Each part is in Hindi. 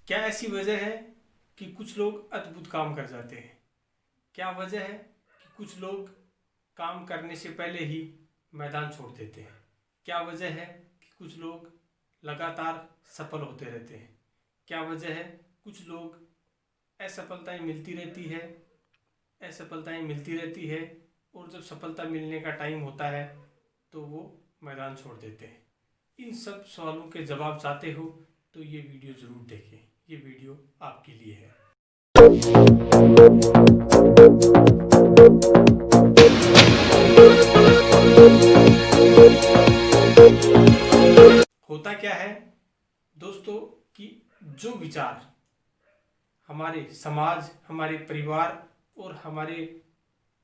क्या ऐसी वजह है कि कुछ लोग अद्भुत काम कर जाते हैं? क्या वजह है कि कुछ लोग काम करने से पहले ही मैदान छोड़ देते हैं? क्या वजह है कि कुछ लोग लगातार सफल होते रहते हैं? क्या वजह है कुछ लोग असफलताएं मिलती रहती है, असफलताएं मिलती रहती है और जब सफलता मिलने का टाइम होता है तो वो मैदान छोड़ देते हैं? इन सब सवालों के जवाब चाहते हो तो ये वीडियो ज़रूर देखें। ये वीडियो आपके लिए है। होता क्या है दोस्तों कि जो विचार हमारे समाज, हमारे परिवार और हमारे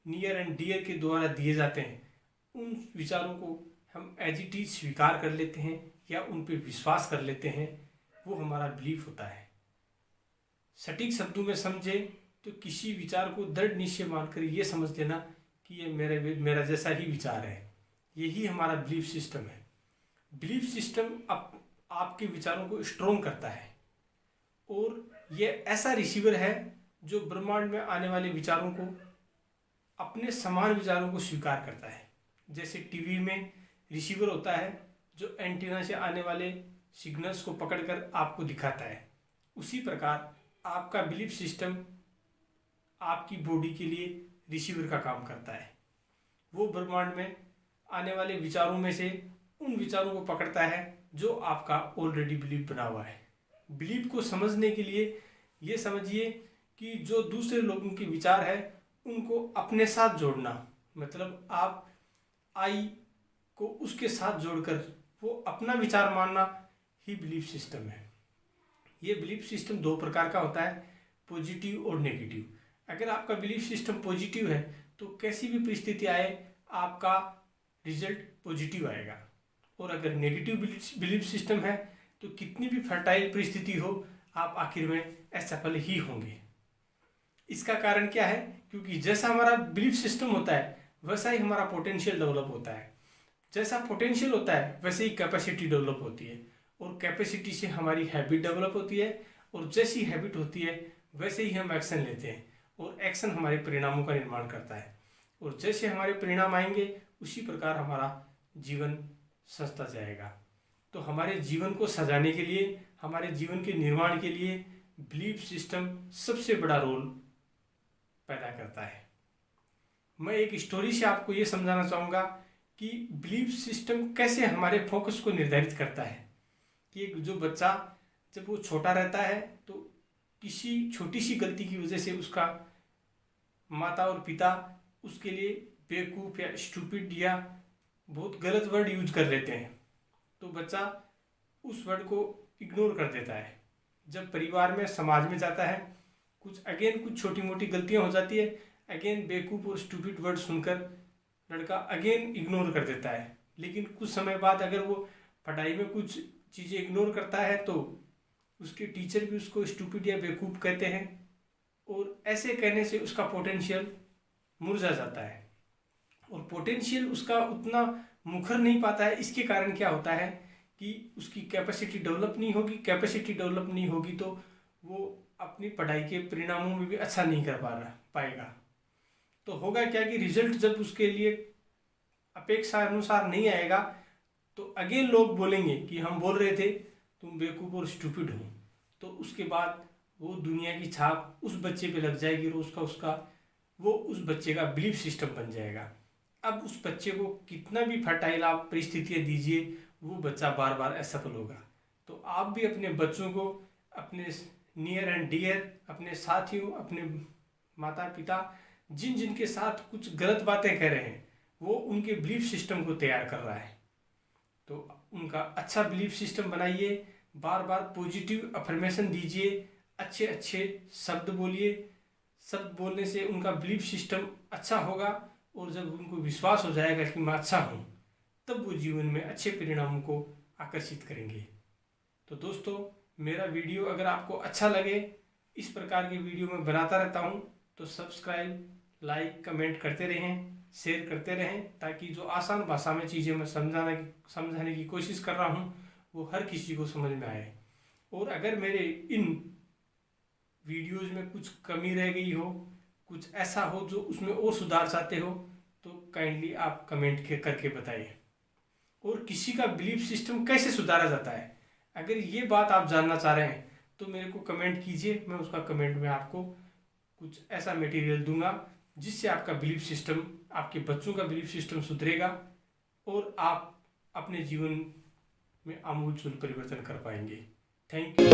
नियर एंड डियर के द्वारा दिए जाते हैं, उन विचारों को हम एज इट इज स्वीकार कर लेते हैं या उन पर विश्वास कर लेते हैं। वो हमारा बिलीफ होता है। सटीक शब्दों में समझे तो किसी विचार को दृढ़ निश्चय मानकर ये समझ लेना कि ये मेरा जैसा ही विचार है। यही हमारा बिलीफ सिस्टम है। बिलीफ सिस्टम आपके विचारों को स्ट्रोंग करता है और ये ऐसा रिसीवर है जो ब्रह्मांड में आने वाले विचारों को, अपने समान विचारों को स्वीकार करता है। जैसे टीवी में रिसीवर होता है जो एंटीना से आने वाले सिग्नल्स को पकड़कर आपको दिखाता है, उसी प्रकार आपका बिलीफ सिस्टम आपकी बॉडी के लिए रिसीवर का काम करता है। वो ब्रह्मांड में आने वाले विचारों में से उन विचारों को पकड़ता है जो आपका ऑलरेडी बिलीफ बना हुआ है। बिलीफ को समझने के लिए ये समझिए कि जो दूसरे लोगों के विचार है उनको अपने साथ जोड़ना, मतलब आप आई को उसके साथ जोड़कर वो अपना विचार मानना ही बिलीफ सिस्टम है। ये बिलीफ सिस्टम दो प्रकार का होता है, पॉजिटिव और नेगेटिव। अगर आपका बिलीफ सिस्टम पॉजिटिव है तो कैसी भी परिस्थिति आए आपका रिजल्ट पॉजिटिव आएगा, और अगर नेगेटिव बिलीफ सिस्टम है तो कितनी भी फर्टाइल परिस्थिति हो आप आखिर में असफल ही होंगे। इसका कारण क्या है? क्योंकि जैसा हमारा बिलीफ सिस्टम होता है वैसा ही हमारा पोटेंशियल डेवलप होता है। जैसा पोटेंशियल होता है वैसे ही कैपेसिटी डेवलप होती है, और कैपेसिटी से हमारी हैबिट डेवलप होती है, और जैसी हैबिट होती है वैसे ही हम एक्शन लेते हैं, और एक्शन हमारे परिणामों का निर्माण करता है, और जैसे हमारे परिणाम आएंगे उसी प्रकार हमारा जीवन सजता जाएगा। तो हमारे जीवन को सजाने के लिए, हमारे जीवन के निर्माण के लिए बिलीफ सिस्टम सबसे बड़ा रोल पैदा करता है। मैं एक स्टोरी से आपको ये समझाना चाहूँगा कि बिलीफ सिस्टम कैसे हमारे फोकस को निर्धारित करता है। कि एक जो बच्चा जब वो छोटा रहता है तो किसी छोटी सी गलती की वजह से उसका माता और पिता उसके लिए बेवकूफ़ या स्टूपिड या बहुत गलत वर्ड यूज कर लेते हैं, तो बच्चा उस वर्ड को इग्नोर कर देता है। जब परिवार में, समाज में जाता है, कुछ छोटी मोटी गलतियां हो जाती है, अगेन बेवकूफ़ और स्टूपिड वर्ड सुनकर लड़का अगेन इग्नोर कर देता है। लेकिन कुछ समय बाद अगर वो पढ़ाई में कुछ चीज़ें इग्नोर करता है तो उसके टीचर भी उसको स्टूपिड या बेवकूफ़ कहते हैं, और ऐसे कहने से उसका पोटेंशियल मुरझा जाता है और पोटेंशियल उसका उतना मुखर नहीं पाता है। इसके कारण क्या होता है कि उसकी कैपेसिटी डेवलप नहीं होगी। कैपेसिटी डेवलप नहीं होगी तो वो अपनी पढ़ाई के परिणामों में भी अच्छा नहीं कर पाएगा। तो होगा क्या कि रिजल्ट जब उसके लिए अपेक्षा अनुसार नहीं आएगा तो अगेन लोग बोलेंगे कि हम बोल रहे थे तुम बेवकूफ़ और स्टूपिड हो। तो उसके बाद वो दुनिया की छाप उस बच्चे पे लग जाएगी और वो उस बच्चे का बिलीफ सिस्टम बन जाएगा। अब उस बच्चे को कितना भी फर्टाइल आप परिस्थितियाँ दीजिए वो बच्चा बार बार असफल होगा। तो आप भी अपने बच्चों को, अपने नियर एंड डियर, अपने साथियों, अपने माता पिता जिन जिन के साथ कुछ गलत बातें कह रहे हैं वो उनके बिलीफ सिस्टम को तैयार कर रहा है। तो उनका अच्छा बिलीफ सिस्टम बनाइए, बार बार पॉजिटिव अफर्मेशन दीजिए, अच्छे अच्छे शब्द बोलिए। शब्द बोलने से उनका बिलीफ सिस्टम अच्छा होगा, और जब उनको विश्वास हो जाएगा कि मैं अच्छा हूँ तब वो जीवन में अच्छे परिणामों को आकर्षित करेंगे। तो दोस्तों, मेरा वीडियो अगर आपको अच्छा लगे, इस प्रकार की वीडियो मैं बनाता रहता हूँ, तो सब्सक्राइब, लाइक, कमेंट करते रहें, शेयर करते रहें, ताकि जो आसान भाषा में चीज़ें मैं समझाने की कोशिश कर रहा हूँ वो हर किसी को समझ में आए। और अगर मेरे इन वीडियोज़ में कुछ कमी रह गई हो, कुछ ऐसा हो जो उसमें और सुधार चाहते हो, तो काइंडली आप कमेंट करके बताइए। और किसी का बिलीफ सिस्टम कैसे सुधारा जाता है, अगर ये बात आप जानना चाह रहे हैं तो मेरे को कमेंट कीजिए, मैं उसका कमेंट में आपको कुछ ऐसा मटेरियल दूंगा जिससे आपका बिलीफ सिस्टम, आपके बच्चों का बिलीफ सिस्टम सुधरेगा और आप अपने जीवन में आमूल चूल परिवर्तन कर पाएंगे। Thank you.